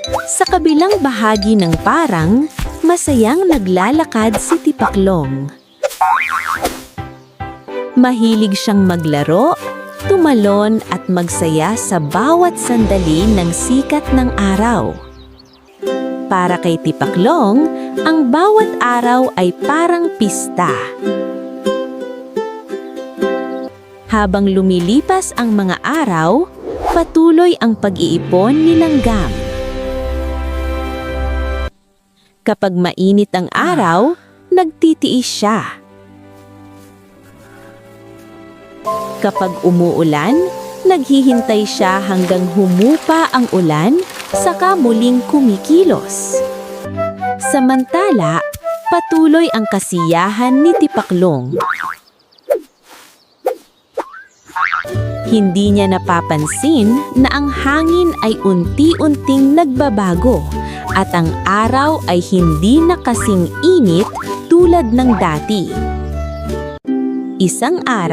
Sa kabilang bahagi ng parang, masayang naglalakad si Tipaklong. Mahilig siyang maglaro, tumalon at magsaya sa bawat sandali ng sikat ng araw. Para kay Tipaklong, ang bawat araw ay parang pista. Habang lumilipas ang mga araw, patuloy ang pag-iipon ni Langgam. Kapag mainit ang araw, nagtitiis siya. Kapag umuulan, naghihintay siya hanggang humupa ang ulan, saka muling kumikilos. Samantala, patuloy ang kasiyahan ni Tipaklong. Hindi niya napapansin na ang hangin ay unti-unting nagbabago at ang araw ay hindi na kasing init tulad ng dati. Isang araw,